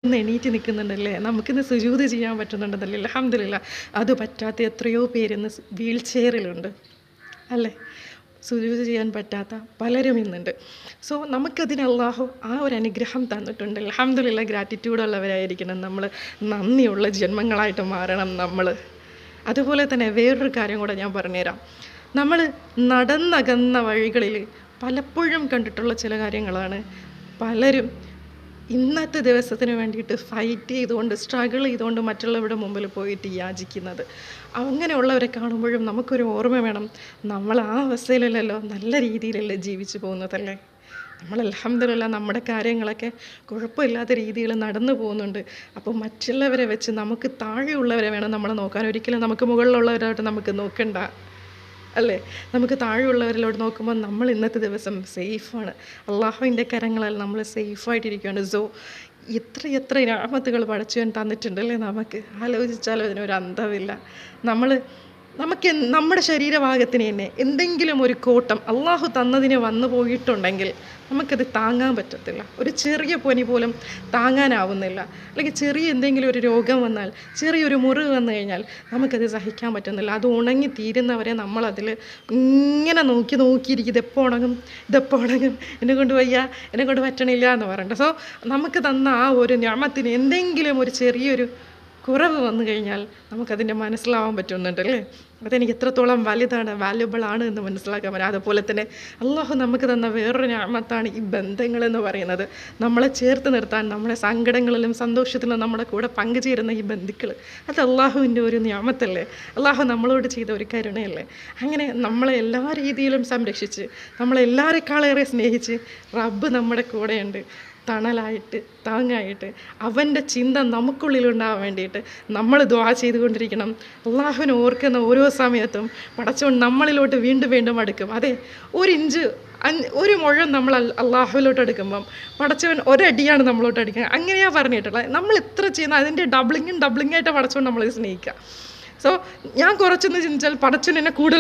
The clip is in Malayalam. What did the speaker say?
ഇന്ന് എണീറ്റ് നിൽക്കുന്നുണ്ടല്ലേ, നമുക്കിന്ന് സുജൂദ് ചെയ്യാൻ പറ്റുന്നുണ്ടെന്നല്ലേ, അൽഹംദുലില്ലാ. അത് പറ്റാത്ത എത്രയോ പേരിന്ന് വീൽ ചെയറിലുണ്ട് അല്ലേ, സുജൂദ് ചെയ്യാൻ പറ്റാത്ത പലരും ഇന്നുണ്ട്. സോ നമുക്കതിന് അള്ളാഹു ആ ഒരു അനുഗ്രഹം തന്നിട്ടുണ്ട്. അൽഹംദുലില്ലാ, ഗ്രാറ്റിറ്റ്യൂഡ് ഉള്ളവരായിരിക്കണം നമ്മൾ, നന്ദിയുള്ള ജന്മങ്ങളായിട്ട് മാറണം നമ്മൾ. അതുപോലെ തന്നെ വേറൊരു കാര്യം കൂടെ ഞാൻ പറഞ്ഞുതരാം. നമ്മൾ നടന്നകന്ന വഴികളിൽ പലപ്പോഴും കണ്ടിട്ടുള്ള ചില കാര്യങ്ങളാണ് പലരും ഇന്നത്തെ ദിവസത്തിന് വേണ്ടിയിട്ട് ഫൈറ്റ് ചെയ്തുകൊണ്ട്, സ്ട്രഗിൾ ചെയ്തുകൊണ്ട് മറ്റുള്ളവരുടെ മുമ്പിൽ പോയിട്ട് യാചിക്കുന്നത്. അങ്ങനെയുള്ളവരെ കാണുമ്പോഴും നമുക്കൊരു ഓർമ്മ വേണം, നമ്മൾ ആ അവസ്ഥയിലല്ലല്ലോ, നല്ല രീതിയിലല്ലേ ജീവിച്ചു പോകുന്നതല്ലേ. നമ്മൾ അൽഹംദുലില്ലാ നമ്മുടെ കാര്യങ്ങളൊക്കെ കുഴപ്പമില്ലാത്ത രീതിയിൽ നടന്നു പോകുന്നുണ്ട്. അപ്പോൾ മറ്റുള്ളവരെ വെച്ച് നമുക്ക് താഴെയുള്ളവരെ വേണം നമ്മൾ നോക്കാൻ, ഒരിക്കലും നമുക്ക് മുകളിലുള്ളവരായിട്ട് നമുക്ക് നോക്കണ്ട അല്ലേ. നമുക്ക് താഴെയുള്ളവരിലോട്ട് നോക്കുമ്പോൾ നമ്മൾ ഇന്നത്തെ ദിവസം സേഫാണ്, അള്ളാഹുവിൻ്റെ കരങ്ങളാൽ നമ്മൾ സേഫായിട്ടിരിക്കുകയാണ്. സോ എത്ര നിഅമത്തുകൾ പടച്ചവൻ തന്നിട്ടുണ്ടല്ലേ, നമുക്ക് ആലോചിച്ചാലും അതിനൊരു അന്തമില്ല. നമുക്ക് നമ്മുടെ ശരീരഭാഗത്തിന് തന്നെ എന്തെങ്കിലും ഒരു കോട്ടം അള്ളാഹു തന്നതിന് വന്നു പോയിട്ടുണ്ടെങ്കിൽ നമുക്കത് താങ്ങാൻ പറ്റത്തില്ല. ഒരു ചെറിയ പനി പോലും താങ്ങാനാവുന്നില്ല. അല്ലെങ്കിൽ ചെറിയ എന്തെങ്കിലും ഒരു രോഗം വന്നാൽ, ചെറിയൊരു മുറിവ് വന്നു കഴിഞ്ഞാൽ നമുക്കത് സഹിക്കാൻ പറ്റുന്നില്ല. അത് ഉണങ്ങി തീരുന്നവരെ നമ്മളതിൽ ഇങ്ങനെ നോക്കിയിരിക്കും, ഇതെപ്പോൾ ഉണങ്ങും, എന്നെക്കൊണ്ട് വയ്യ, എന്നെക്കൊണ്ട് പറ്റണില്ല എന്ന് പറഞ്ഞിട്ട്. സോ നമുക്ക് തന്ന ആ ഒരു നിഅമത്തിന് എന്തെങ്കിലും ഒരു ചെറിയൊരു കുറവ് വന്നു കഴിഞ്ഞാൽ നമുക്കതിൻ്റെ മനസ്സിലാവാൻ പറ്റുന്നുണ്ടല്ലേ, അതെനിക്ക് എത്രത്തോളം വലുതാണ്, വാല്യുബിൾ ആണ് എന്ന് മനസ്സിലാക്കാൻ പറ്റും. അതുപോലെ തന്നെ അള്ളാഹു നമുക്ക് തന്ന വേറൊരു നിഅമത്താണ് ഈ ബന്ധങ്ങളെന്ന് പറയുന്നത്. നമ്മളെ ചേർത്ത് നിർത്താൻ, നമ്മുടെ സങ്കടങ്ങളിലും സന്തോഷത്തിലും നമ്മുടെ കൂടെ പങ്കുചേരുന്ന ഈ ബന്ധുക്കൾ, അത് അള്ളാഹുവിൻ്റെ ഒരു നിഅമത്തല്ലേ, അള്ളാഹു നമ്മളോട് ചെയ്ത ഒരു കരുണയല്ലേ. അങ്ങനെ നമ്മളെ എല്ലാ രീതിയിലും സംരക്ഷിച്ച്, നമ്മളെല്ലാവരെക്കാളേറെ സ്നേഹിച്ച് റബ്ബ് നമ്മുടെ കൂടെയുണ്ട്, തണലായിട്ട് താങ്ങായിട്ട്. അവൻ്റെ ചിന്ത നമുക്കുള്ളിലുണ്ടാകാൻ വേണ്ടിയിട്ട് നമ്മൾ ദുആ ചെയ്തുകൊണ്ടിരിക്കണം. അള്ളാഹുവിനെ ഓർക്കുന്ന ഓരോ സമയത്തും പടച്ചവൻ നമ്മളിലോട്ട് വീണ്ടും അടുക്കും. അതെ, ഒരു മുഴം നമ്മൾ അള്ളാഹുവിലോട്ട് എടുക്കുമ്പം പടച്ചവൻ ഒരടിയാണ് നമ്മളോട്ട് അടിക്കുക. അങ്ങനെയാണ് പറഞ്ഞിട്ടുള്ളത്. നമ്മൾ എത്ര ചെയ്യുന്ന അതിൻ്റെ ഡബിളിങ്ങായിട്ട് പടച്ചവൻ നമ്മളെ സ്നേഹിക്കുക. സോ ഞാൻ കുറച്ചൊന്ന് ചിന്തിച്ചാൽ പടച്ചവൻ എന്നെ കൂടുതൽ